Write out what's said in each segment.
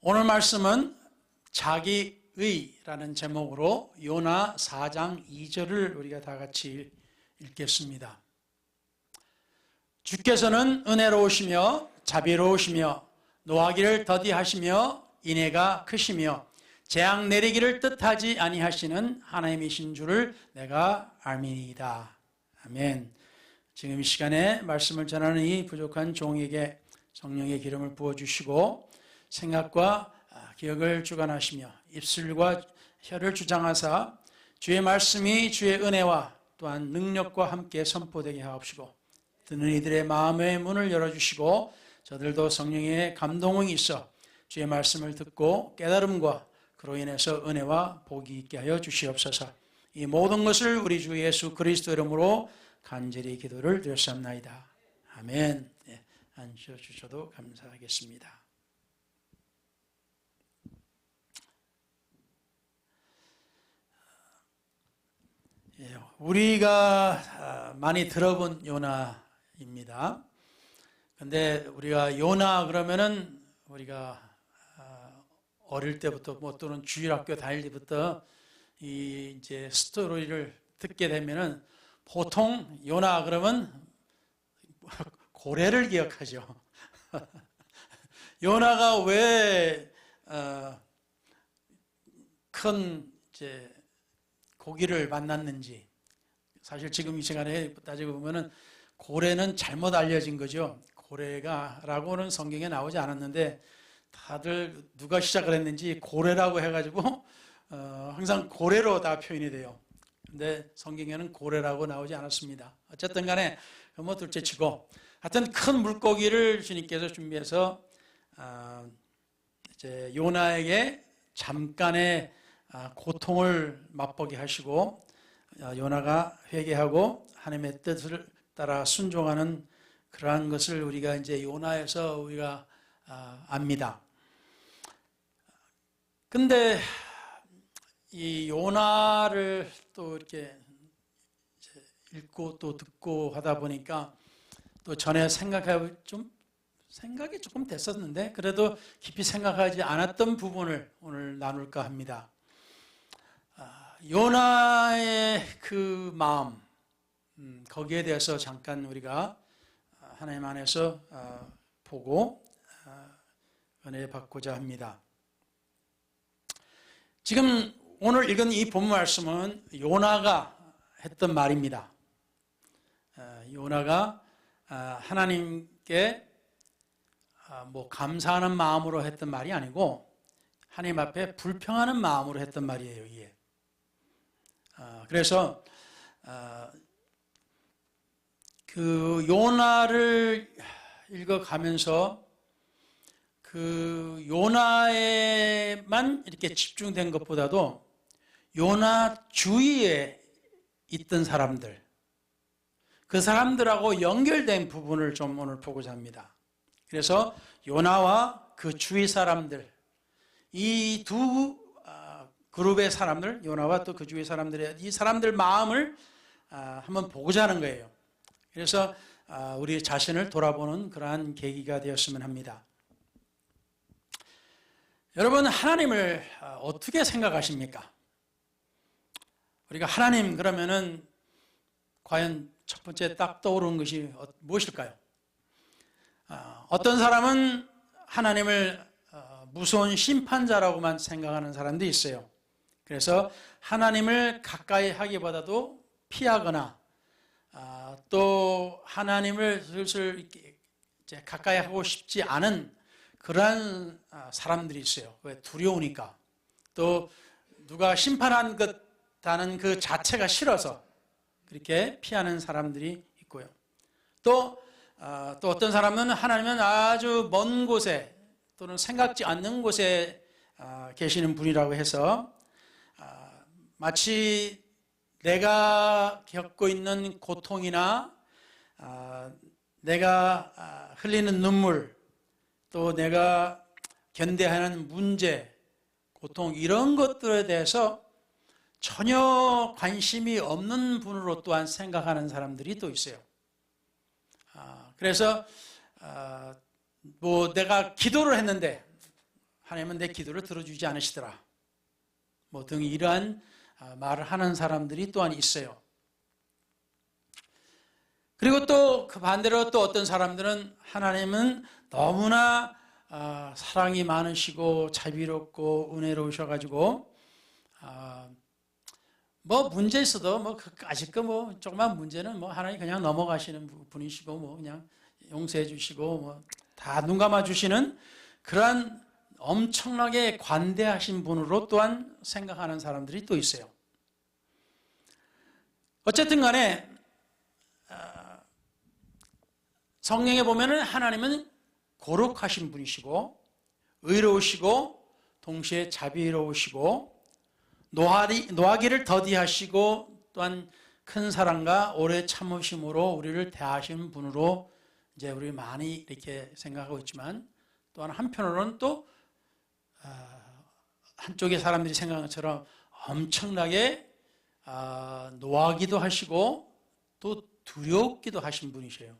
오늘 말씀은 자기의라는 제목으로 요나 4장 2절을 우리가 다 같이 읽겠습니다. 주께서는 은혜로우시며 자비로우시며 노하기를 더디하시며 인애가 크시며 재앙 내리기를 뜻하지 아니하시는 하나님이신 줄을 내가 알미니이다. 아멘. 지금 이 시간에 말씀을 전하는 이 부족한 종에게 성령의 기름을 부어주시고 생각과 기억을 주관하시며 입술과 혀를 주장하사 주의 말씀이 주의 은혜와 또한 능력과 함께 선포되게 하옵시고 듣는 이들의 마음의 문을 열어주시고 저들도 성령의 감동이 있어 주의 말씀을 듣고 깨달음과 그로 인해서 은혜와 복이 있게 하여 주시옵소서. 이 모든 것을 우리 주 예수 그리스도 이름으로 간절히 기도를 드렸사옵나이다. 아멘. 네, 앉아주셔도 감사하겠습니다. 우리가 많이 들어본 요나입니다. 근데 우리가 요나 그러면은 우리가 어릴 때부터 또는 주일학교 다닐 때부터 이 이제 스토리를 듣게 되면은 보통 요나 그러면 고래를 기억하죠. 요나가 왜 큰 이제 고기를 만났는지, 사실 지금 이 시간에 따지고 보면은 고래는 잘못 알려진 거죠. 고래가라고는 성경에 나오지 않았는데 다들 누가 시작을 했는지 고래라고 해가지고 항상 고래로 다 표현이 돼요. 근데 성경에는 고래라고 나오지 않았습니다. 어쨌든 간에 뭐 둘째치고 하여튼 큰 물고기를 주님께서 준비해서 이제 요나에게 잠깐의 고통을 맛보게 하시고 요나가 회개하고 하나님의 뜻을 따라 순종하는 그러한 것을 우리가 이제 요나에서 우리가 압니다. 근데 이 요나를 또 이렇게 읽고 또 듣고 하다 보니까 또 전에 생각이 조금 됐었는데 그래도 깊이 생각하지 않았던 부분을 오늘 나눌까 합니다. 요나의 그 마음, 거기에 대해서 잠깐 우리가 하나님 안에서 보고 은혜 받고자 합니다. 지금 오늘 읽은 이 본문 말씀은 요나가 했던 말입니다. 요나가 하나님께 뭐 감사하는 마음으로 했던 말이 아니고 하나님 앞에 불평하는 마음으로 했던 말이에요. 이게. 그래서 그 요나를 읽어가면서 그 요나에만 이렇게 집중된 것보다도 요나 주위에 있던 사람들, 그 사람들하고 연결된 부분을 좀 오늘 보고자 합니다. 그래서 요나와 그 주위 사람들, 이 두 그룹의 사람들, 요나와 또 그 주위 사람들의 이 사람들 마음을 한번 보고자 하는 거예요. 그래서 우리 자신을 돌아보는 그러한 계기가 되었으면 합니다. 여러분, 하나님을 어떻게 생각하십니까? 우리가 하나님 그러면은 과연 첫 번째 딱 떠오르는 것이 무엇일까요? 어떤 사람은 하나님을 무서운 심판자라고만 생각하는 사람도 있어요. 그래서 하나님을 가까이 하기보다도 피하거나 또 하나님을 슬슬 이제 가까이 하고 싶지 않은 그러한 사람들이 있어요. 왜? 두려우니까. 또 누가 심판한 것다는 그 자체가 싫어서 그렇게 피하는 사람들이 있고요. 또 어떤 사람은 하나님은 아주 먼 곳에 또는 생각지 않는 곳에 계시는 분이라고 해서 마치 내가 겪고 있는 고통이나 내가 흘리는 눈물, 또 내가 견뎌야 하는 문제, 고통 이런 것들에 대해서 전혀 관심이 없는 분으로 또한 생각하는 사람들이 또 있어요. 그래서 뭐 내가 기도를 했는데 하나님은 내 기도를 들어주지 않으시더라. 뭐 등 이러한 말을 하는 사람들이 또한 있어요. 그리고 또 그 반대로 또 어떤 사람들은 하나님은 너무나 사랑이 많으시고 자비롭고 은혜로우셔가지고 뭐 문제 있어도 뭐 아직 뭐 조그만 문제는 뭐 하나님 그냥 넘어가시는 분이시고 뭐 그냥 용서해 주시고 뭐 다 눈 감아 주시는 그러한 엄청나게 관대하신 분으로 또한 생각하는 사람들이 또 있어요. 어쨌든 간에 성경에 보면은 하나님은 거룩하신 분이시고 의로우시고 동시에 자비로우시고 노하기를 더디하시고 또한 큰 사랑과 오래 참으심으로 우리를 대하시는 분으로 이제 우리 많이 이렇게 생각하고 있지만 또한 한편으로는 또 한쪽의 사람들이 생각하는 것처럼 엄청나게 노하기도 하시고 또 두렵기도 하신 분이셔요.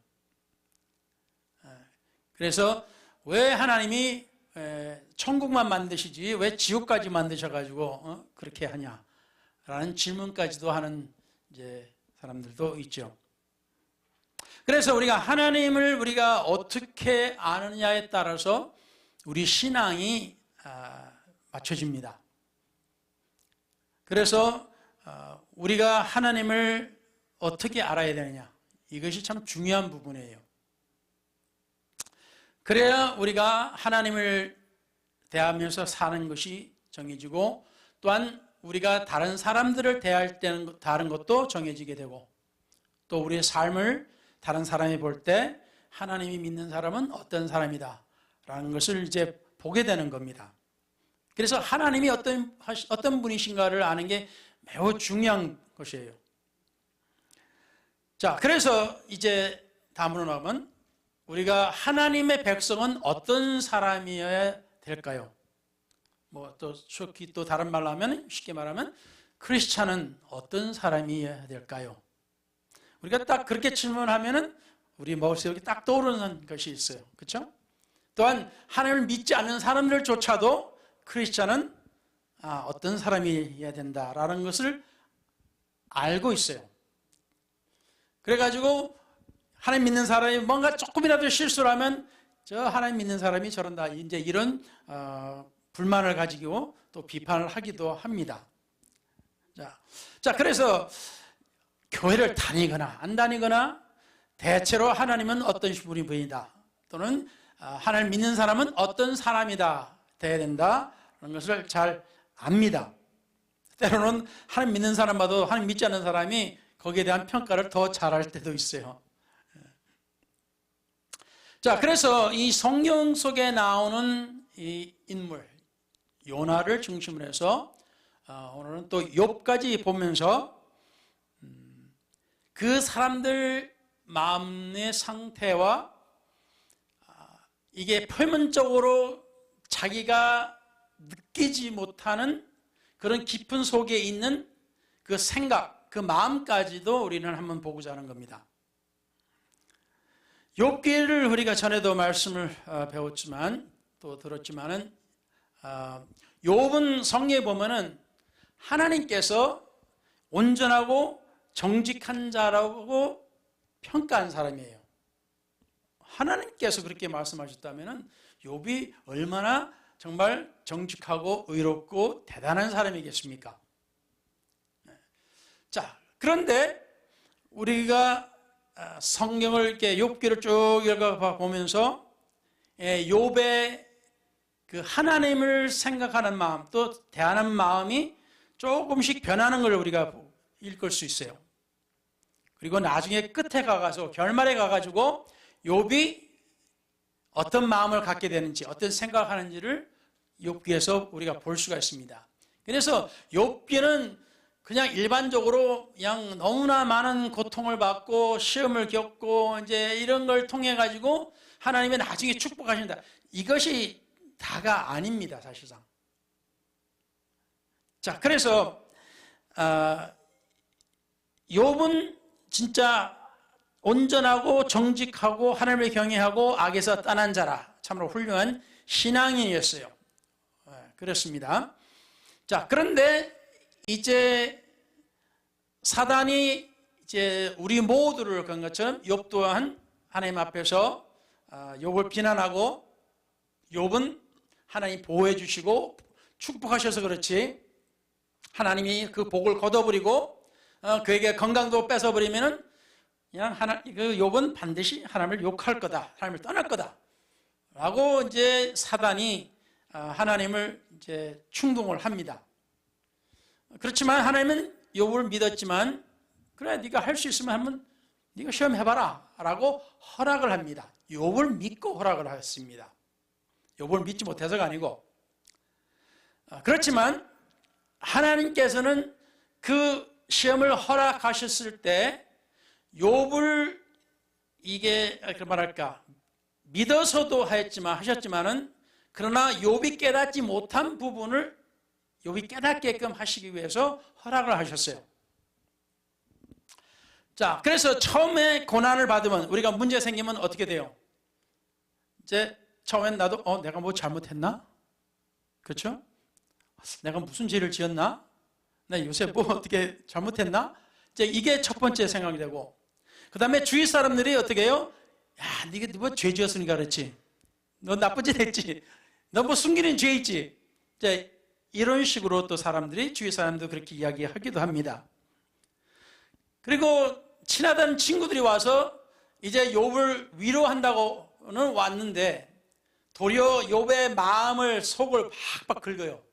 그래서 왜 하나님이 천국만 만드시지 왜 지옥까지 만드셔가지고 그렇게 하냐라는 질문까지도 하는 이제 사람들도 있죠. 그래서 우리가 하나님을 우리가 어떻게 아느냐에 따라서 우리 신앙이 맞춰집니다. 그래서 우리가 하나님을 어떻게 알아야 되느냐, 이것이 참 중요한 부분이에요. 그래야 우리가 하나님을 대하면서 사는 것이 정해지고 또한 우리가 다른 사람들을 대할 때는 다른 것도 정해지게 되고 또 우리의 삶을 다른 사람이 볼 때 하나님이 믿는 사람은 어떤 사람이다 라는 것을 이제 보게 되는 겁니다. 그래서 하나님이 어떤 분이신가를 아는 게 매우 중요한 것이에요. 자, 그래서 이제 다음으로 나가면 우리가 하나님의 백성은 어떤 사람이어야 될까요? 뭐 또 다른 말로 하면 쉽게 말하면 크리스찬은 어떤 사람이어야 될까요? 우리가 딱 그렇게 질문하면은 우리 머릿속에 딱 떠오르는 것이 있어요. 그렇죠? 또한 하나님을 믿지 않는 사람들조차도 크리스찬은 어떤 사람이어야 된다라는 것을 알고 있어요. 그래가지고 하나님 믿는 사람이 뭔가 조금이라도 실수를 하면 저 하나님 믿는 사람이 저런다 이제 이런 불만을 가지고 또 비판을 하기도 합니다. 자, 그래서 교회를 다니거나 안 다니거나 대체로 하나님은 어떤 분이다 또는 하나님 믿는 사람은 어떤 사람이다 돼야 된다는 것을 잘 압니다. 때로는 하나님 믿는 사람보다 하나님 믿지 않는 사람이 거기에 대한 평가를 더 잘할 때도 있어요. 자, 그래서 이 성경 속에 나오는 이 인물 요나를 중심으로 해서 오늘은 또 욥까지 보면서 그 사람들 마음의 상태와 이게 표면적으로 자기가 느끼지 못하는 그런 깊은 속에 있는 그 생각, 그 마음까지도 우리는 한번 보고자 하는 겁니다. 욥기를 우리가 전에도 말씀을 배웠지만 또 들었지만은 욥은 성경에 보면은 하나님께서 온전하고 정직한 자라고 평가한 사람이에요. 하나님께서 그렇게 말씀하셨다면은 욥이 얼마나 정말 정직하고 의롭고 대단한 사람이겠습니까? 자, 그런데 우리가 성경을 이렇게 욥기를 쭉 읽어보면서 욥의 그 하나님을 생각하는 마음 또 대하는 마음이 조금씩 변하는 걸 우리가 읽을 수 있어요. 그리고 나중에 끝에 가서 결말에 가가지고 욥이 어떤 마음을 갖게 되는지 어떤 생각을 하는지를 욥기에서 우리가 볼 수가 있습니다. 그래서 욥기는 그냥 일반적으로 그냥 너무나 많은 고통을 받고 시험을 겪고 이제 이런 걸 통해 가지고 하나님이 나중에 축복하신다. 이것이 다가 아닙니다, 사실상. 자, 그래서 욥은 진짜 온전하고 정직하고 하나님을 경외하고 악에서 떠난 자라 참으로 훌륭한 신앙인이었어요. 그렇습니다. 자, 그런데 이제 사단이 이제 우리 모두를 그런 것처럼 욥 또한 하나님 앞에서 욥을 비난하고, 욥은 하나님 보호해 주시고 축복하셔서 그렇지, 하나님이 그 복을 걷어버리고 그에게 건강도 뺏어버리면은 그냥 그 욥은 반드시 하나님을 욕할 거다, 하나님을 떠날 거다라고 이제 사단이 하나님을 이제 충동을 합니다. 그렇지만 하나님은 욥을 믿었지만, 그래 네가 할 수 있으면 한번 네가 시험해봐라 라고 허락을 합니다. 욥을 믿고 허락을 했습니다. 욥을 믿지 못해서가 아니고. 그렇지만 하나님께서는 그 시험을 허락하셨을 때 욥을 이게 말할까 믿어서도 하셨지만은, 그러나 욥이 깨닫지 못한 부분을 욥이 깨닫게끔 하시기 위해서 허락을 하셨어요. 자, 그래서 처음에 고난을 받으면, 우리가 문제 생기면 어떻게 돼요? 이제 처음엔 나도 내가 뭐 잘못했나? 그렇죠? 내가 무슨 죄를 지었나? 나 요새 뭐 어떻게 잘못했나? 이제 이게 첫 번째 생각이 되고, 그 다음에 주위 사람들이 어떻게 해요? 야, 네가 뭐 죄 지었으니까 그렇지. 너 나쁜 짓 했지. 너 뭐 숨기는 죄 있지. 이제 이런 식으로 또 사람들이, 주위 사람도 그렇게 이야기하기도 합니다. 그리고 친하던 친구들이 와서 이제 욥을 위로한다고는 왔는데, 도리어 욥의 마음을, 속을 박박 긁어요.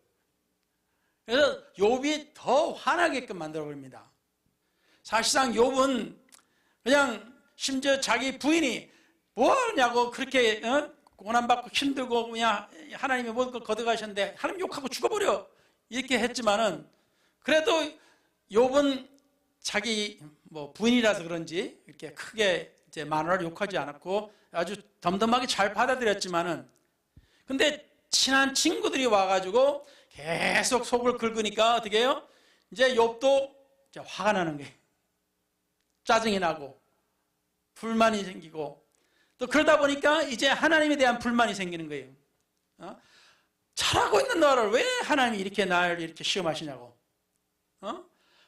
그래서 욥이 더 화나게끔 만들어버립니다. 사실상 욥은 그냥 심지어 자기 부인이 뭐냐고 그렇게 고난받고 힘들고 그냥 하나님이 모든 걸 걷어가셨는데 하나님 욕하고 죽어버려 이렇게 했지만은, 그래도 욥은 자기 뭐 부인이라서 그런지 이렇게 크게 이제 마누라를 욕하지 않았고 아주 덤덤하게 잘 받아들였지만은, 근데 친한 친구들이 와가지고 계속 속을 긁으니까 어떻게 해요? 이제 욥도 이제 화가 나는 거예요. 짜증이 나고 불만이 생기고, 또 그러다 보니까 이제 하나님에 대한 불만이 생기는 거예요. 잘하고 있는 나를 왜 하나님이 이렇게 나를 이렇게 시험하시냐고.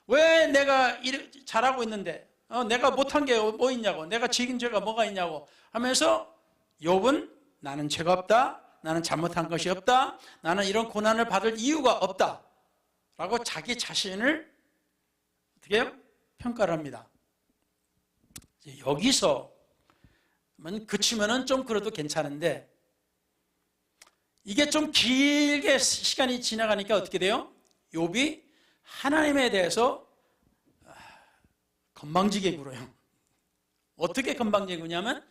왜 내가 잘하고 있는데 내가 못한 게 뭐 있냐고, 내가 지은 죄가 뭐가 있냐고 하면서 욥은 나는 죄가 없다, 나는 잘못한 것이 없다, 나는 이런 고난을 받을 이유가 없다 라고 자기 자신을 어떻게 해요? 평가를 합니다. 여기서 그치면은 좀 그래도 괜찮은데, 이게 좀 길게 시간이 지나가니까 어떻게 돼요? 욥이 하나님에 대해서 건방지게 굴어요. 어떻게 건방지게 구냐면,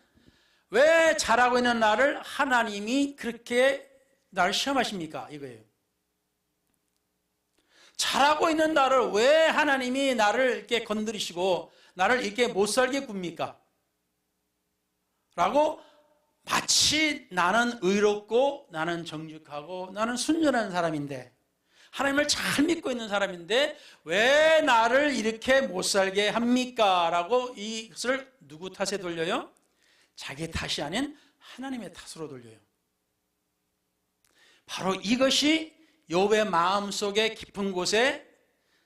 왜 잘하고 있는 나를 하나님이 그렇게 나를 시험하십니까? 이거예요. 잘하고 있는 나를 왜 하나님이 나를 이렇게 건드리시고 나를 이렇게 못살게 굽니까? 라고, 마치 나는 의롭고 나는 정직하고 나는 순전한 사람인데, 하나님을 잘 믿고 있는 사람인데 왜 나를 이렇게 못살게 합니까? 라고 이것을 누구 탓에 돌려요? 자기 탓이 아닌 하나님의 탓으로 돌려요. 바로 이것이 욥의 마음속의 깊은 곳에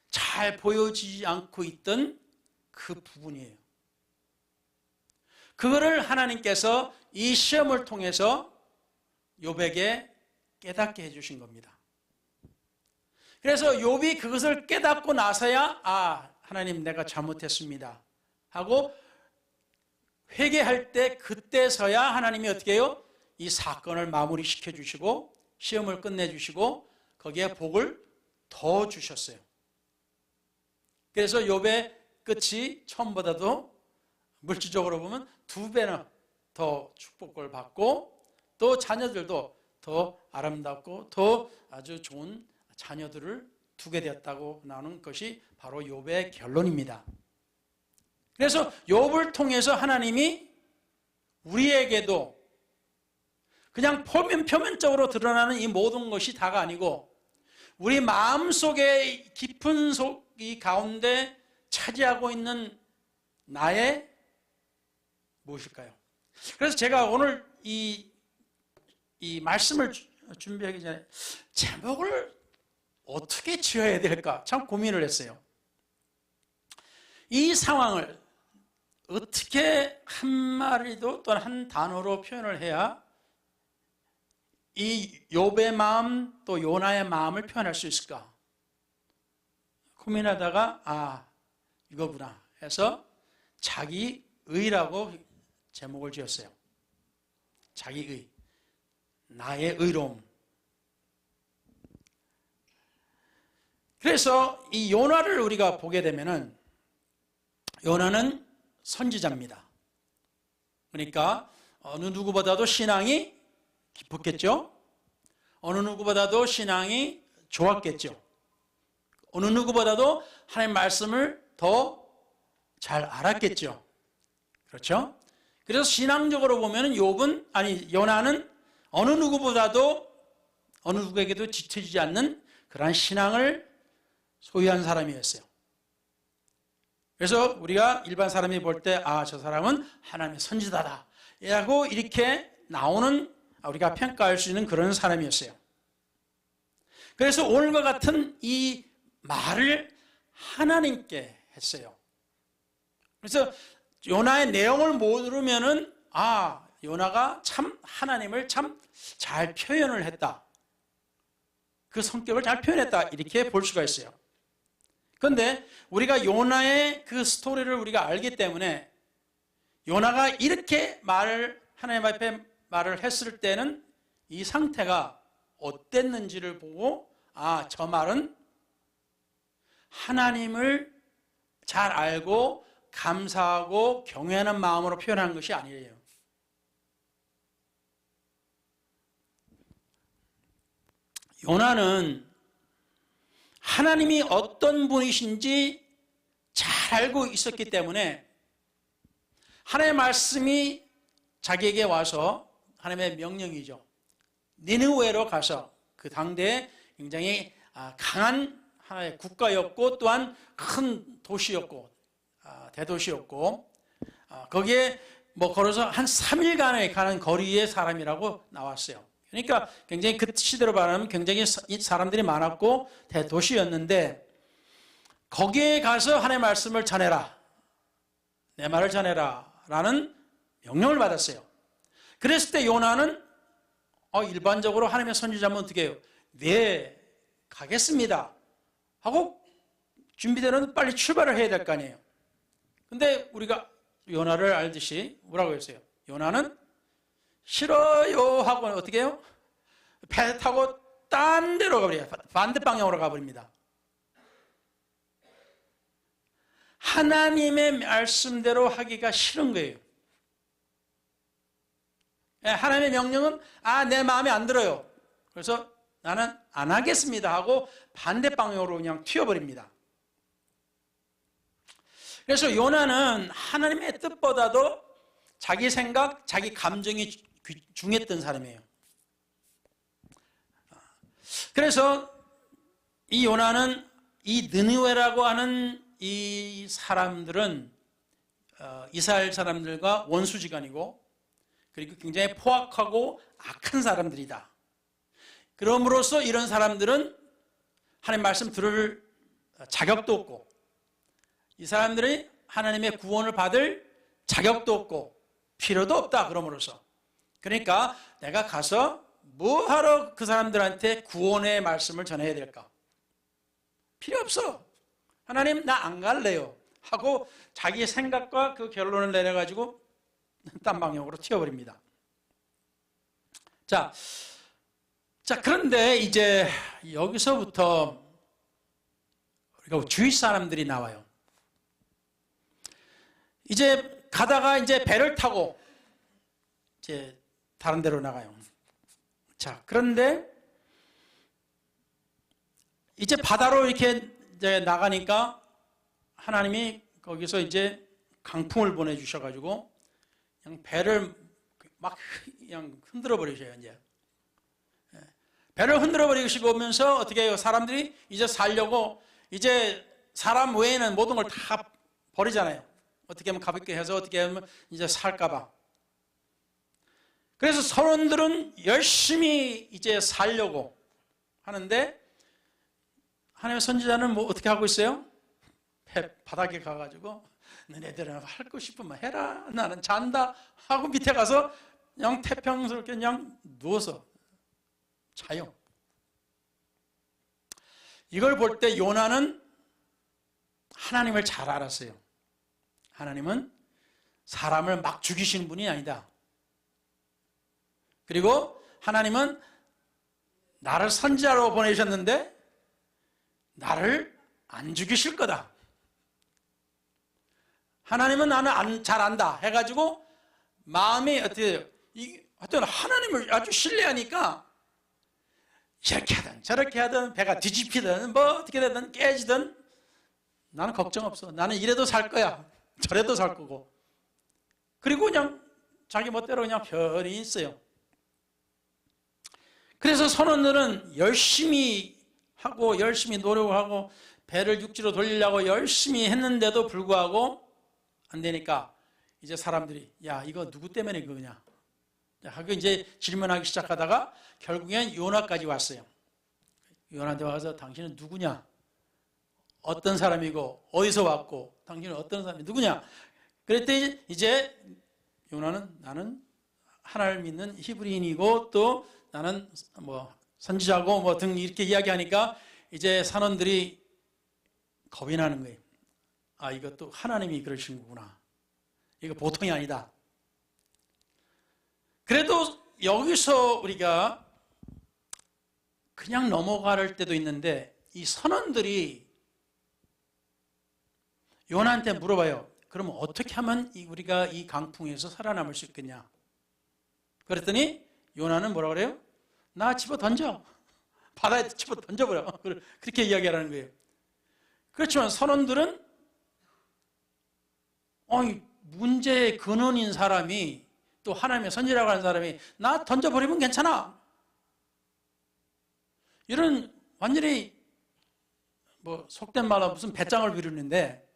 잘 보여지지 않고 있던 그 부분이에요. 그거를 하나님께서 이 시험을 통해서 욥에게 깨닫게 해주신 겁니다. 그래서 욥이 그것을 깨닫고 나서야 하나님 내가 잘못했습니다 하고 회개할 때, 그때서야 하나님이 어떻게 해요? 이 사건을 마무리 시켜주시고 시험을 끝내주시고 거기에 복을 더 주셨어요. 그래서 욥의 끝이 처음보다도 물질적으로 보면 2배나 더 축복을 받고, 또 자녀들도 더 아름답고 더 아주 좋은 자녀들을 두게 되었다고 나오는 것이 바로 욥의 결론입니다. 그래서 욥을 통해서 하나님이 우리에게도 그냥 표면적으로 드러나는 이 모든 것이 다가 아니고, 우리 마음속의 깊은 속이 가운데 차지하고 있는 나의 무엇일까요? 그래서 제가 오늘 이 말씀을 준비하기 전에 제목을 어떻게 지어야 될까 참 고민을 했어요. 이 상황을 어떻게 한 마리도 또는 한 단어로 표현을 해야 이 욥의 마음 또 요나의 마음을 표현할 수 있을까 고민하다가 이거구나 해서 자기의라고 제목을 지었어요. 자기의, 나의 의로움. 그래서 이 요나를 우리가 보게 되면은 요나는 선지자입니다. 그러니까 어느 누구보다도 신앙이 깊었겠죠. 어느 누구보다도 신앙이 좋았겠죠. 어느 누구보다도 하나님의 말씀을 더 잘 알았겠죠. 그렇죠? 그래서 신앙적으로 보면 요나는 어느 누구보다도 어느 누구에게도 지쳐지지 않는 그러한 신앙을 소유한 사람이었어요. 그래서 우리가 일반 사람이 볼 때 저 사람은 하나님의 선지자다 라고 이렇게 나오는 우리가 평가할 수 있는 그런 사람이었어요. 그래서 오늘과 같은 이 말을 하나님께 했어요. 그래서 요나의 내용을 모르면은 요나가 참 하나님을 참 잘 표현을 했다. 그 성격을 잘 표현했다. 이렇게 볼 수가 있어요. 그런데 우리가 요나의 그 스토리를 우리가 알기 때문에 요나가 이렇게 하나님 앞에 말을 했을 때는 이 상태가 어땠는지를 보고 저 말은 하나님을 잘 알고 감사하고 경외하는 마음으로 표현하는 것이 아니에요. 요나는 하나님이 어떤 분이신지 잘 알고 있었기 때문에 하나님의 말씀이 자기에게 와서 하나님의 명령이죠. 니느웨로 가서 그 당대에 굉장히 강한 하나의 국가였고 또한 큰 도시였고 대도시였고 거기에 걸어서 한 3일간에 가는 거리의 사람이라고 나왔어요. 그러니까 굉장히 그 시대로 말하면 굉장히 사람들이 많았고 대도시였는데 거기에 가서 하나님의 말씀을 전해라. 내 말을 전해라 라는 명령을 받았어요. 그랬을 때 요나는 일반적으로 하나님의 선지자면 어떻게 해요? 네, 가겠습니다 하고 준비되는 빨리 출발을 해야 될 거 아니에요. 근데 우리가 요나를 알듯이 뭐라고 했어요? 요나는 싫어요 하고 어떻게 해요? 배 타고 딴 데로 가버려요. 반대 방향으로 가버립니다. 하나님의 말씀대로 하기가 싫은 거예요. 하나님의 명령은 내 마음에 안 들어요. 그래서 나는 안 하겠습니다 하고 반대 방향으로 그냥 튀어버립니다. 그래서 요나는 하나님의 뜻보다도 자기 생각, 자기 감정이 중했던 사람이에요. 그래서 이 요나는 이 느느웨라고 하는 이 사람들은 이스라엘 사람들과 원수지간이고 그리고 굉장히 포악하고 악한 사람들이다. 그럼으로써 이런 사람들은 하나님 말씀 들을 자격도 없고 이 사람들이 하나님의 구원을 받을 자격도 없고 필요도 없다. 그럼으로써 그러니까 내가 가서 뭐하러 그 사람들한테 구원의 말씀을 전해야 될까? 필요 없어. 하나님 나 안 갈래요 하고 자기 생각과 그 결론을 내려가지고 딴 방향으로 튀어버립니다. 자, 그런데 이제 여기서부터 우리가 주위 사람들이 나와요. 이제 가다가 이제 배를 타고 이제 다른 데로 나가요. 자, 그런데 이제 바다로 이렇게 이제 나가니까 하나님이 거기서 이제 강풍을 보내주셔가지고 그냥 배를 막 그냥 흔들어 버리셔요. 이제 배를 흔들어 버리시고 오면서 어떻게 해요? 사람들이 이제 살려고 이제 사람 외에는 모든 걸 다 버리잖아요. 어떻게 하면 가볍게 해서 어떻게 하면 이제 살까봐. 그래서 선원들은 열심히 이제 살려고 하는데 하나님의 선지자는 뭐 어떻게 하고 있어요? 바닥에 가가지고 너네들은 할 거 싶으면 해라, 나는 잔다 하고 밑에 가서 그냥 태평스럽게 그냥 누워서 자요. 이걸 볼 때 요나는 하나님을 잘 알았어요. 하나님은 사람을 막 죽이시는 분이 아니다. 그리고 하나님은 나를 선지자로 보내셨는데 나를 안 죽이실 거다. 하나님은 나는 잘 안다 해가지고 마음이 어떻게 하여튼 하나님을 아주 신뢰하니까 이렇게 하든 저렇게 하든 배가 뒤집히든 뭐 어떻게 되든 깨지든 나는 걱정 없어. 나는 이래도 살 거야. 저래도 살 거고. 그리고 그냥 자기 멋대로 그냥 편히 있어요. 그래서 선원들은 열심히 하고 열심히 노력하고 배를 육지로 돌리려고 열심히 했는데도 불구하고 안 되니까 이제 사람들이 야 이거 누구 때문에 그거냐 하고 이제 질문하기 시작하다가 결국엔 요나까지 왔어요. 요나한테 와서 당신은 누구냐? 어떤 사람이고 어디서 왔고 당신은 어떤 사람이 누구냐? 그랬더니 이제 요나는 나는 하나님을 믿는 히브리인이고 또 나는 뭐 선지자고 뭐 등 이렇게 이야기하니까 이제 선원들이 겁이 나는 거예요. 아 이것도 하나님이 그러신 거구나. 이거 보통이 아니다. 그래도 여기서 우리가 그냥 넘어갈 때도 있는데 이 선원들이 요나한테 물어봐요. 그러면 어떻게 하면 우리가 이 강풍에서 살아남을 수 있겠냐? 그랬더니 요나는 뭐라 그래요? 나 집어 던져. 바다에 집어 던져버려. 그렇게 이야기하라는 거예요. 그렇지만 선원들은 문제의 근원인 사람이 또 하나님의 선지라고 하는 사람이 나 던져버리면 괜찮아. 이런 완전히 뭐 속된 말로 무슨 배짱을 부리는데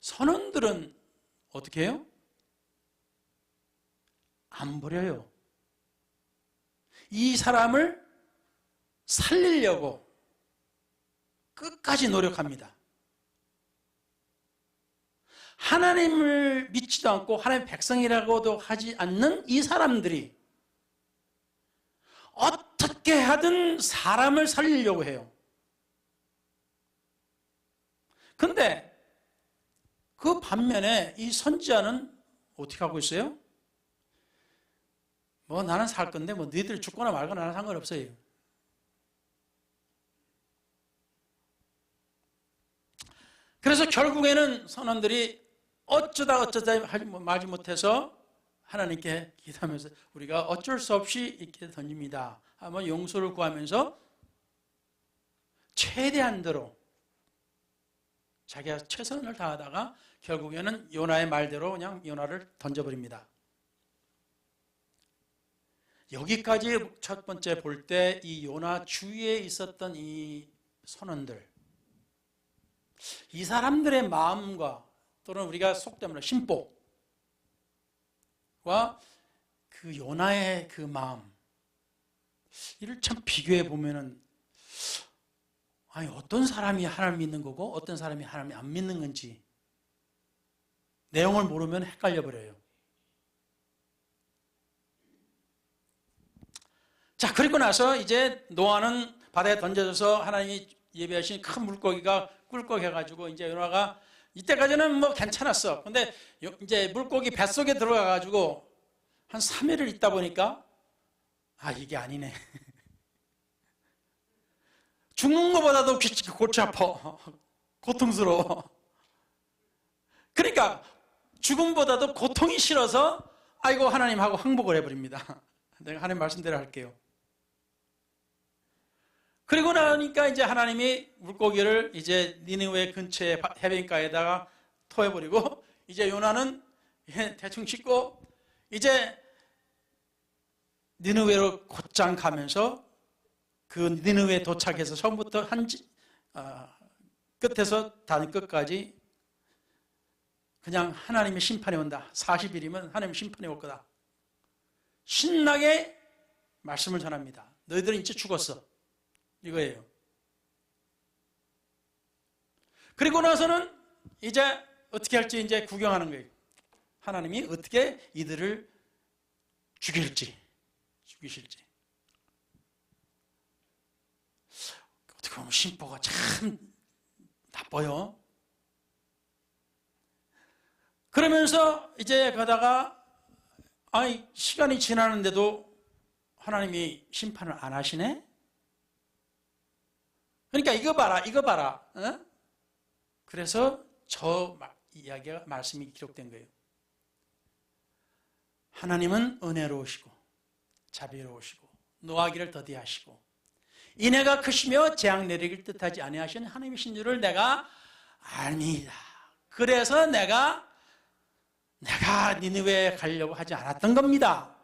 선원들은 어떻게 해요? 안 버려요. 이 사람을 살리려고 끝까지 노력합니다. 하나님을 믿지도 않고 하나님의 백성이라고도 하지 않는 이 사람들이 어떻게 하든 사람을 살리려고 해요. 그런데 그 반면에 이 선지자는 어떻게 하고 있어요? 뭐 나는 살 건데 뭐 너희들 죽거나 말거나 나는 상관없어요. 그래서 결국에는 선원들이 어쩌다 말지 못해서 하나님께 기도하면서 우리가 어쩔 수 없이 이렇게 던집니다. 한번 용서를 구하면서 최대한대로 자기가 최선을 다하다가 결국에는 요나의 말대로 그냥 요나를 던져버립니다. 여기까지 첫 번째 볼 때 이 요나 주위에 있었던 이 선원들, 이 사람들의 마음과 또는 우리가 속된 말로 심보와 그 요나의 그 마음, 이를 참 비교해 보면은 아니 어떤 사람이 하나님 믿는 거고 어떤 사람이 하나님 안 믿는 건지 내용을 모르면 헷갈려 버려요. 자, 그리고 나서 이제 노아는 바다에 던져져서 하나님이 예배하신 큰 물고기가 꿀꺽해가지고 이제 요나가 이때까지는 뭐 괜찮았어. 근데 이제 물고기 뱃속에 들어가가지고 한 3일을 있다 보니까 아 이게 아니네. 죽는 것보다도 골치 아파. 고통스러워. 그러니까 죽음보다도 고통이 싫어서 아이고 하나님하고 항복을 해버립니다. 내가 하나님 말씀대로 할게요. 그리고 나니까 이제 하나님이 물고기를 이제 니느웨 근처에 해변가에다가 토해버리고 이제 요나는 대충 씻고 이제 니느웨로 곧장 가면서 그 니느웨에 도착해서 처음부터 끝에서 단 끝까지 그냥 하나님의 심판이 온다. 40일이면 하나님의 심판이 올 거다. 신나게 말씀을 전합니다. 너희들은 이제 죽었어. 이거예요. 그리고 나서는 이제 어떻게 할지 이제 구경하는 거예요. 하나님이 어떻게 이들을 죽이실지. 어떻게 보면 심보가 참 나빠요. 그러면서 이제 가다가 시간이 지나는데도 하나님이 심판을 안 하시네? 그러니까 이거 봐라. 어? 그래서 저 이야기가 말씀이 기록된 거예요. 하나님은 은혜로우시고 자비로우시고 노하기를 더디하시고 인애가 크시며 재앙 내리기를 뜻하지 아니하시는 하나님이신 줄을 내가 압니다. 그래서 내가 니느웨에 가려고 하지 않았던 겁니다.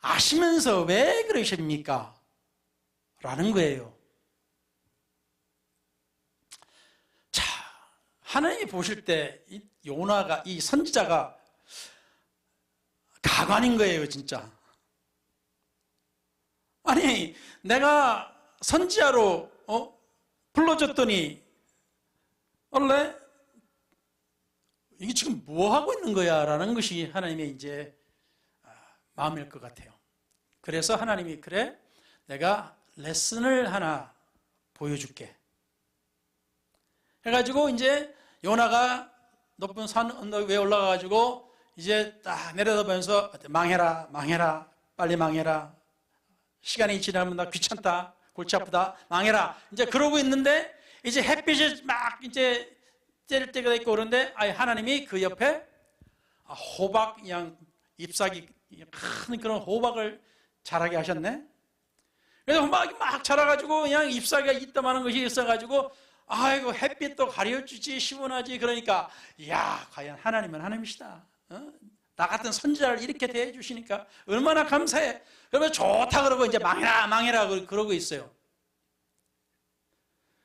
아시면서 왜 그러십니까? 라는 거예요. 자, 하나님이 보실 때 이 요나가, 이 선지자가 가관인 거예요, 진짜. 아니, 내가 선지자로 불러줬더니 원래 이게 지금 뭐 하고 있는 거야? 라는 것이 하나님의 이제 마음일 것 같아요. 그래서 하나님이 그래, 내가 레슨을 하나 보여줄게. 해가지고 이제 요나가 높은 산 언덕 위에 올라가가지고 이제 딱 내려다보면서 망해라, 빨리 망해라. 시간이 지나면 나 귀찮다, 골치 아프다, 망해라. 이제 그러고 있는데 이제 햇빛이 막 이제 쬐를 때가 있고 그런데 하나님이 그 옆에 호박 그냥 잎사귀 큰 그런 호박을 자라게 하셨네. 그래서 호박이 막 자라가지고 그냥 잎사귀가 이따만한 것이 있어가지고 아이고 햇빛도 가려주지 시원하지. 그러니까 이야 과연 하나님은 하나님이시다. 나 같은 선지자를 이렇게 대해주시니까 얼마나 감사해. 그러면 좋다 그러고 이제 망해라 그러고 있어요.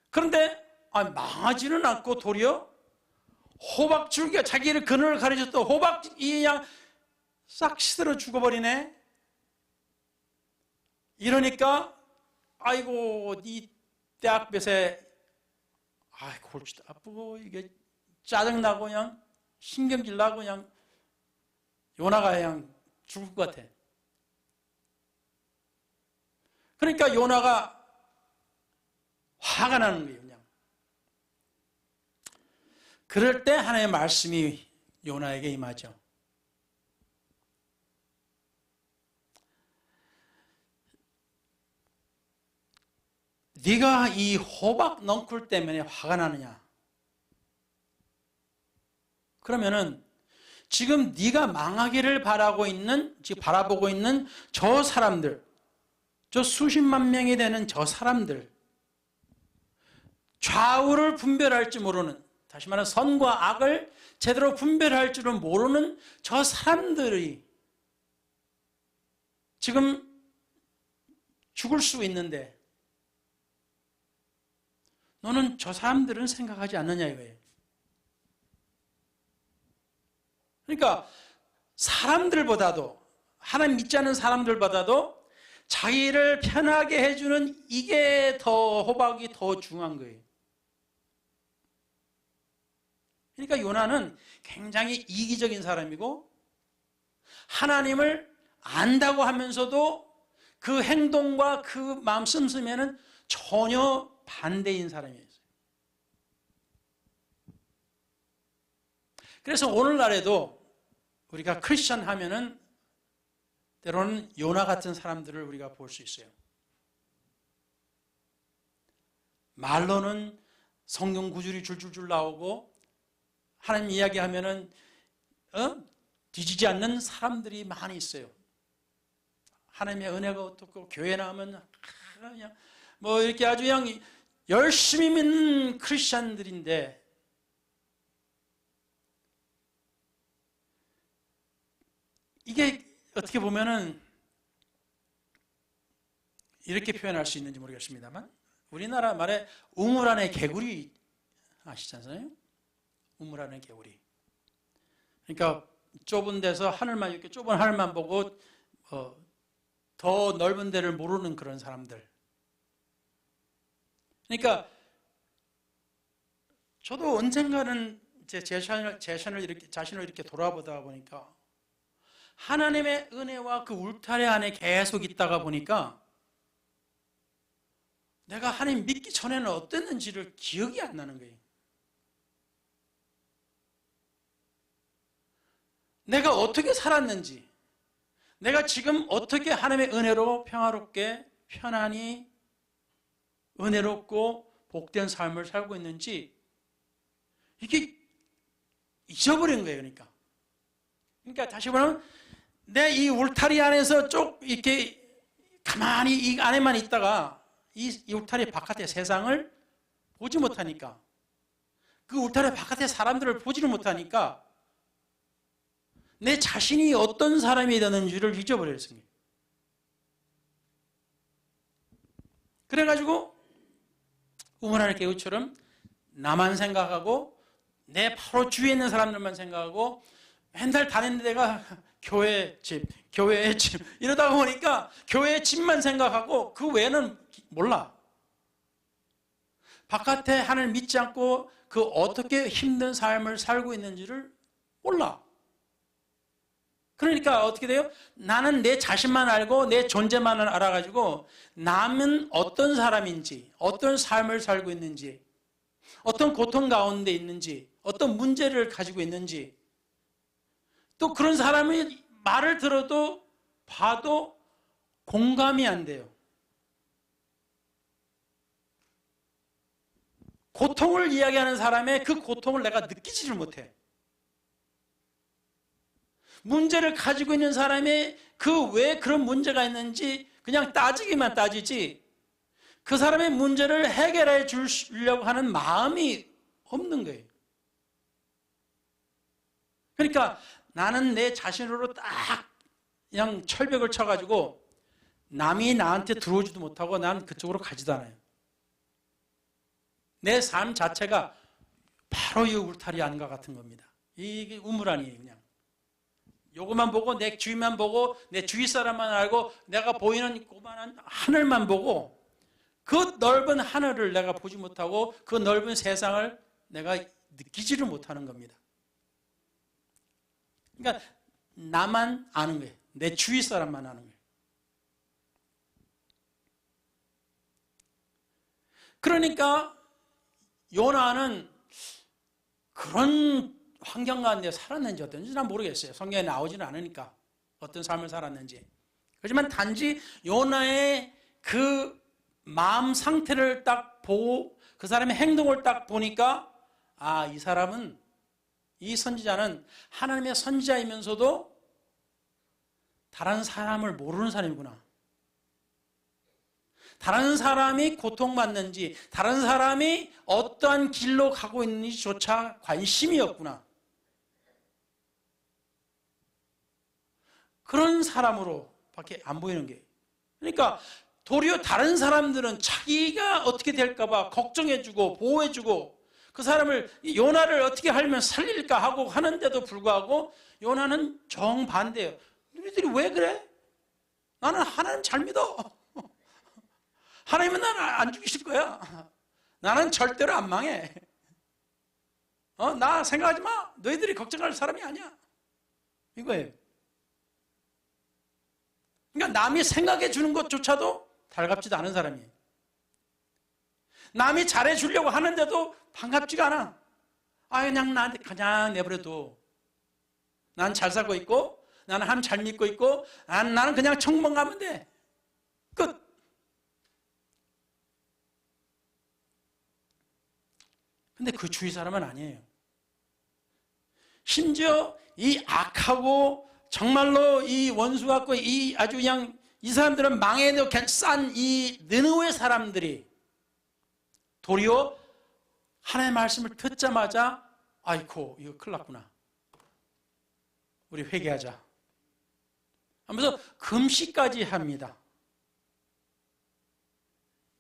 그런데 망하지는 않고 도리어 호박줄기가 자기를 그늘을 가려줬던 호박이 그냥 싹 시들어 죽어버리네. 이러니까 아이고 이 떼약볕에 골치도 아프고 이게 짜증나고 그냥 신경질 나고 그냥 요나가 그냥 죽을 것 같아. 그러니까 요나가 화가 나는 거예요. 그냥. 그럴 때 하나님의 말씀이 요나에게 임하죠. 네가 이 호박 넝쿨 때문에 화가 나느냐? 그러면은 지금 네가 망하기를 바라보고 있는 저 사람들, 저 수십만 명이 되는 저 사람들, 좌우를 분별할 줄 모르는, 다시 말하면 선과 악을 제대로 분별할 줄은 모르는 저 사람들이 지금 죽을 수 있는데 너는 저 사람들은 생각하지 않느냐 이거예요. 그러니까 사람들보다도, 하나님 믿지 않는 사람들보다도 자기를 편하게 해주는 이게 더 호박이 더 중요한 거예요. 그러니까 요나는 굉장히 이기적인 사람이고 하나님을 안다고 하면서도 그 행동과 그 마음 씀씀에는 전혀 반대인 사람이었어요. 그래서 오늘날에도 우리가 크리스천 하면은 때로는 요나 같은 사람들을 우리가 볼 수 있어요. 말로는 성경 구절이 줄줄줄 나오고 하나님 이야기하면은 뒤지지 않는 사람들이 많이 있어요. 하나님의 은혜가 어떻고 교회 나오면 그냥 뭐 이렇게 아주 그냥 열심히 믿는 크리스천들인데 이게 어떻게 보면은 이렇게 표현할 수 있는지 모르겠습니다만 우리나라 말에 우물 안에 개구리 아시잖아요? 우물 안에 개구리. 그러니까 좁은 데서 하늘만 이렇게 좁은 하늘만 보고 더 넓은 데를 모르는 그런 사람들. 그러니까 저도 언젠가는 제 자신을 이렇게 돌아보다 보니까 하나님의 은혜와 그 울타리 안에 계속 있다가 보니까 내가 하나님 믿기 전에는 어땠는지를 기억이 안 나는 거예요. 내가 어떻게 살았는지, 내가 지금 어떻게 하나님의 은혜로 평화롭게 편안히 은혜롭고 복된 삶을 살고 있는지 이게 잊어버린 거예요. 그러니까 다시 말하면 내 이 울타리 안에서 쭉 이렇게 가만히 이 안에만 있다가 이 울타리 바깥의 세상을 보지 못하니까, 그 울타리 바깥의 사람들을 보지를 못하니까 내 자신이 어떤 사람이 되는지를 잊어버렸습니다. 그래가지고 우문하는 개우처럼 나만 생각하고 내 바로 주위에 있는 사람들만 생각하고 맨날 다니는 데가 교회 집 이러다 보니까 교회 집만 생각하고 그 외에는 몰라. 바깥에 하나님을 믿지 않고 그 어떻게 힘든 삶을 살고 있는지를 몰라. 그러니까 어떻게 돼요? 나는 내 자신만 알고 내 존재만 알아가지고 남은 어떤 사람인지, 어떤 삶을 살고 있는지, 어떤 고통 가운데 있는지, 어떤 문제를 가지고 있는지, 또 그런 사람의 말을 들어도 봐도 공감이 안 돼요. 고통을 이야기하는 사람의 그 고통을 내가 느끼지를 못해. 문제를 가지고 있는 사람의 그 왜 그런 문제가 있는지 그냥 따지기만 따지지 그 사람의 문제를 해결해 주려고 하는 마음이 없는 거예요. 그러니까 나는 내 자신으로 딱 그냥 철벽을 쳐가지고 남이 나한테 들어오지도 못하고 난 그쪽으로 가지도 않아요. 내 삶 자체가 바로 이 울타리 안과 같은 겁니다. 이게 우물 아니에요. 그냥 요것만 보고 내 주위만 보고 내 주위 사람만 알고 내가 보이는 고만한 하늘만 보고 그 넓은 하늘을 내가 보지 못하고 그 넓은 세상을 내가 느끼지를 못하는 겁니다. 그러니까 나만 아는 거예요. 내 주위 사람만 아는 거예요. 그러니까 요나는 그런 환경 가운데 살았는지 어떤지 난 모르겠어요. 성경에 나오지는 않으니까 어떤 삶을 살았는지. 하지만 단지 요나의 그 마음 상태를 딱 보고 그 사람의 행동을 딱 보니까 아, 이 사람은, 이 선지자는 하나님의 선지자이면서도 다른 사람을 모르는 사람이구나. 다른 사람이 고통받는지, 다른 사람이 어떠한 길로 가고 있는지조차 관심이 없구나. 그런 사람으로 밖에 안 보이는 게. 그러니까 도리어 다른 사람들은 자기가 어떻게 될까봐 걱정해주고 보호해주고 그 사람을, 요나를 어떻게 하면 살릴까 하고 하는데도 불구하고 요나는 정반대예요. 너희들이 왜 그래? 나는 하나님 잘 믿어. 하나님은 나는 안 죽이실 거야. 나는 절대로 안 망해. 나 생각하지 마. 너희들이 걱정할 사람이 아니야. 이거예요. 그러니까 남이 생각해 주는 것조차도 달갑지도 않은 사람이에요. 남이 잘해 주려고 하는데도 반갑지가 않아. 그냥 나한테 그냥 내버려둬. 난 잘 살고 있고 나는 하나님 잘 믿고 있고 나는 그냥 천국 가면 돼. 끝. 근데 그 주위 사람은 아니에요. 심지어 이 악하고 정말로 이 원수 같고 이 아주 그냥 이 사람들은 망해도 싼 이 느느웨 사람들이 도리어 하나님의 말씀을 듣자마자 아이고 이거 큰일 났구나. 우리 회개하자 하면서 금식까지 합니다.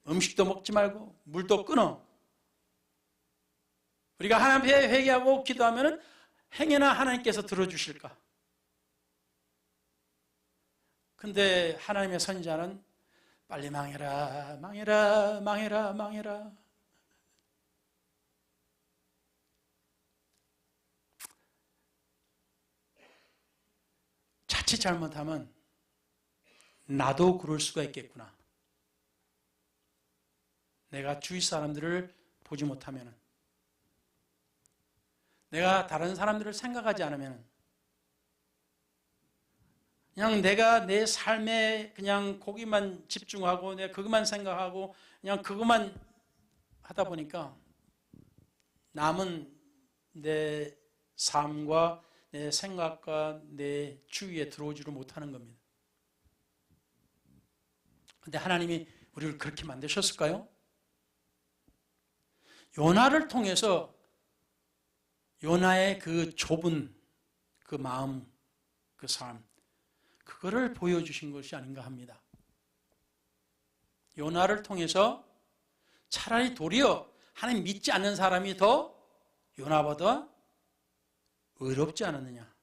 음식도 먹지 말고 물도 끊어. 우리가 하나님 앞에 회개하고 기도하면 행여나 하나님께서 들어주실까? 근데 하나님의 선지자는 빨리 망해라, 망해라, 망해라, 망해라. 자칫 잘못하면 나도 그럴 수가 있겠구나. 내가 주위 사람들을 보지 못하면, 내가 다른 사람들을 생각하지 않으면, 그냥 내가 내 삶에 그냥 거기만 집중하고 내가 그것만 생각하고 그냥 그것만 하다 보니까 남은 내 삶과 내 생각과 내 주위에 들어오지를 못하는 겁니다. 근데 하나님이 우리를 그렇게 만드셨을까요? 요나를 통해서 요나의 그 좁은 그 마음, 그 삶, 그거를 보여주신 것이 아닌가 합니다. 요나를 통해서 차라리 도리어 하나님 믿지 않는 사람이 더 요나보다 의롭지 않았느냐.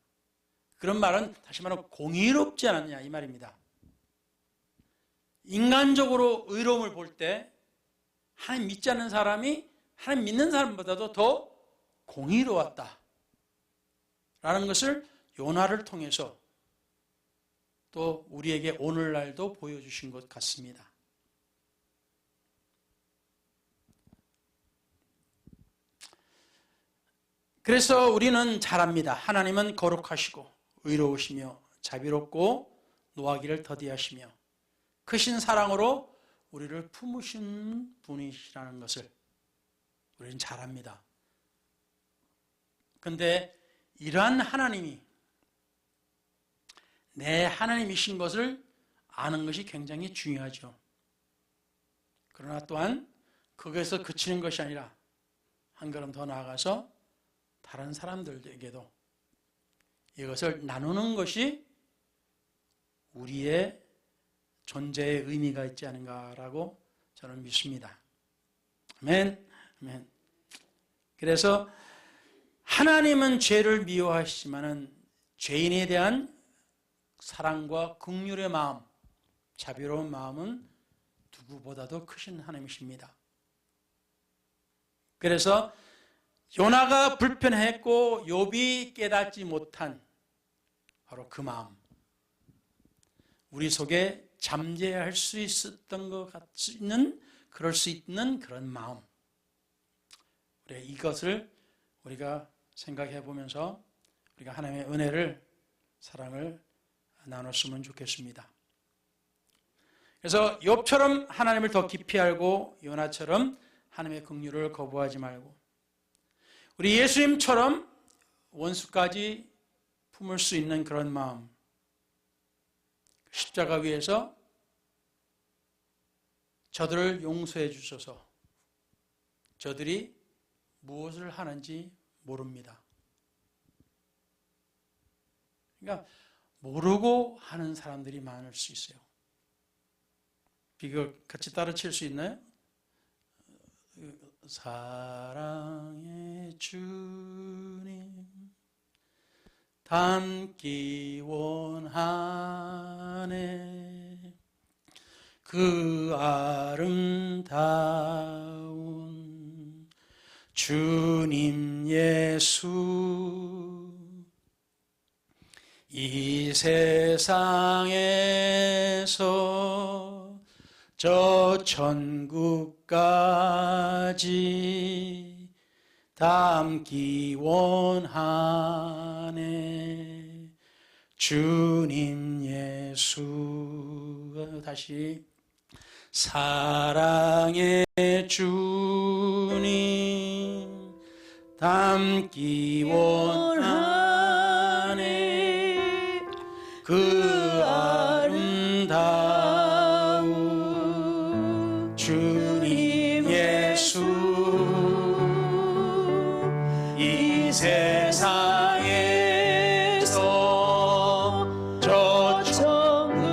그런 말은 다시 말하면 공의롭지 않았느냐 이 말입니다. 인간적으로 의로움을 볼 때 하나님 믿지 않는 사람이 하나님 믿는 사람보다도 더 공의로웠다 라는 것을 요나를 통해서 또 우리에게 오늘날도 보여주신 것 같습니다. 그래서 우리는 잘합니다. 하나님은 거룩하시고 의로우시며 자비롭고 노하기를 더디하시며 크신 사랑으로 우리를 품으신 분이시라는 것을 우리는 잘합니다. 그런데 이러한 하나님이 내 하나님이신 것을 아는 것이 굉장히 중요하죠. 그러나 또한 거기에서 그치는 것이 아니라 한 걸음 더 나아가서 다른 사람들에게도 이것을 나누는 것이 우리의 존재의 의미가 있지 않은가라고 저는 믿습니다. 아멘. 아멘. 그래서 하나님은 죄를 미워하시지만은 죄인에 대한 사랑과 긍휼의 마음, 자비로운 마음은 누구보다도 크신 하나님이십니다. 그래서 요나가 불편했고 욥이 깨닫지 못한 바로 그 마음, 우리 속에 잠재할 수 있었던 것 같은, 그럴 수 있는 그런 마음, 우리 이것을 우리가 생각해 보면서 우리가 하나님의 은혜를, 사랑을 나눴으면 좋겠습니다. 그래서 욥처럼 하나님을 더 깊이 알고 요나처럼 하나님의 긍휼을 거부하지 말고 우리 예수님처럼 원수까지 품을 수 있는 그런 마음, 십자가 위에서 저들을 용서해 주셔서 저들이 무엇을 하는지 모릅니다. 그러니까 모르고 하는 사람들이 많을 수 있어요. 이거 같이 따라 칠 수 있나요? 사랑의 주님 닮기 원하네 그 아름다운 주님 예수 이 세상에서 저 천국까지 닮기 원하네 주님 예수. 다시 사랑의 주님 닮기 원하네 그 아름다운 주님 예수 이 세상에서 저 천국까지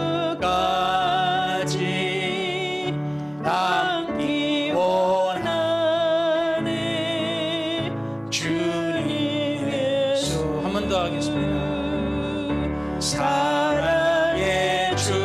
닮기 원하네 주님 예수. 한 번 더 하겠습니다. 사랑의 주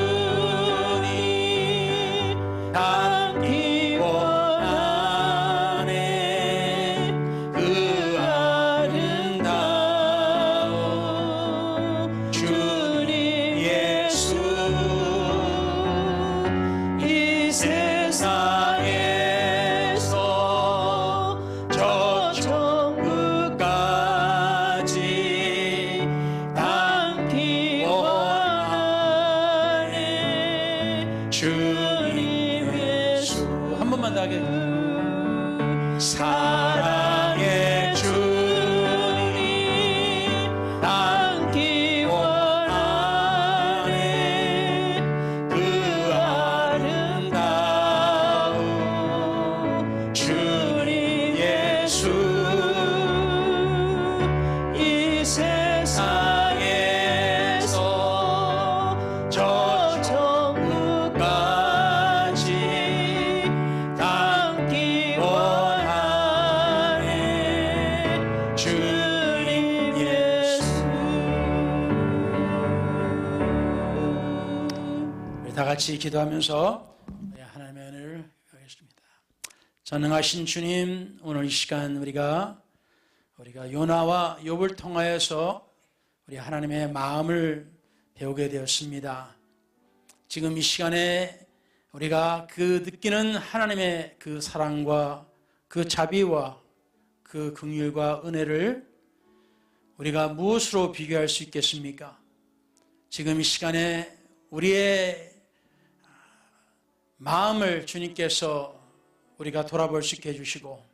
주님 예수. 한 번만 더 하게. 사랑의 주님 닮기 원하네. 그 아름다운 주님 예수. 이 세상에서 저 천국까지 닮기 원하네. 주님 예수. 우리 다 같이 기도하면서 하나님의 은혜를 구하겠습니다. 전능하신 주님, 오늘 이 시간 우리가 요나와 욥을 통하여서 우리 하나님의 마음을 배우게 되었습니다. 지금 이 시간에 우리가 그 느끼는 하나님의 그 사랑과 그 자비와 그 긍휼과 은혜를 우리가 무엇으로 비교할 수 있겠습니까? 지금 이 시간에 우리의 마음을 주님께서 우리가 돌아볼 수 있게 해주시고,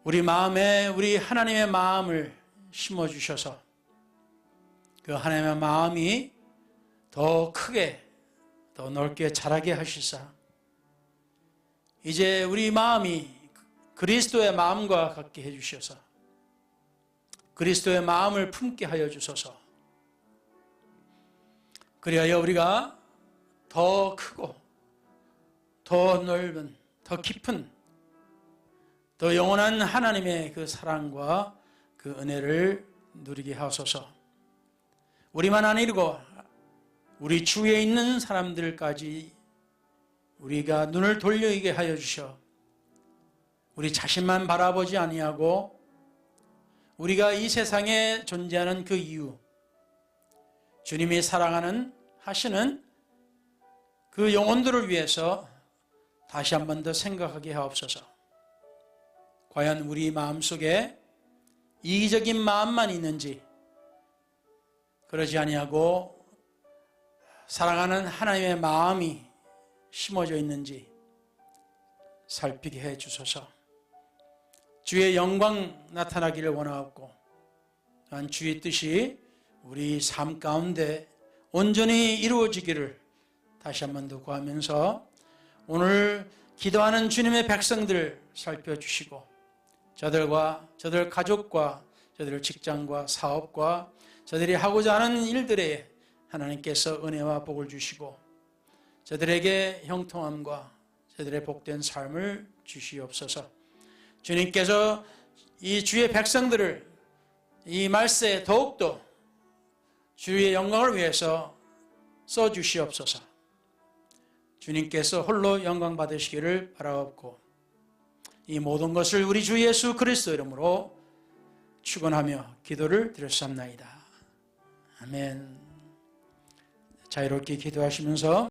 우리 마음에 우리 하나님의 마음을 심어주셔서 그 하나님의 마음이 더 크게 더 넓게 자라게 하시사, 이제 우리 마음이 그리스도의 마음과 같게 해주셔서 그리스도의 마음을 품게 하여 주소서. 그리하여 우리가 더 크고 더 넓은 더 깊은 더 영원한 하나님의 그 사랑과 그 은혜를 누리게 하소서. 우리만 아니고 우리 주위에 있는 사람들까지 우리가 눈을 돌리게 하여 주셔, 우리 자신만 바라보지 아니하고 우리가 이 세상에 존재하는 그 이유, 주님이 사랑하는 하시는 그 영혼들을 위해서 다시 한 번 더 생각하게 하옵소서. 과연 우리 마음속에 이기적인 마음만 있는지, 그러지 아니하고 사랑하는 하나님의 마음이 심어져 있는지 살피게 해 주소서. 주의 영광 나타나기를 원하옵고, 또한 주의 뜻이 우리 삶 가운데 온전히 이루어지기를 다시 한 번 더 구하면서, 오늘 기도하는 주님의 백성들 살펴주시고, 저들 가족과 저들 직장과 사업과 저들이 하고자 하는 일들에 하나님께서 은혜와 복을 주시고, 저들에게 형통함과 저들의 복된 삶을 주시옵소서. 주님께서 이 주의 백성들을 이 말세에 더욱더 주의 영광을 위해서 써주시옵소서. 주님께서 홀로 영광 받으시기를 바라옵고, 이 모든 것을 우리 주 예수 그리스도 이름으로 축원하며 기도를 드렸사옵나이다. 아멘. 자유롭게 기도하시면서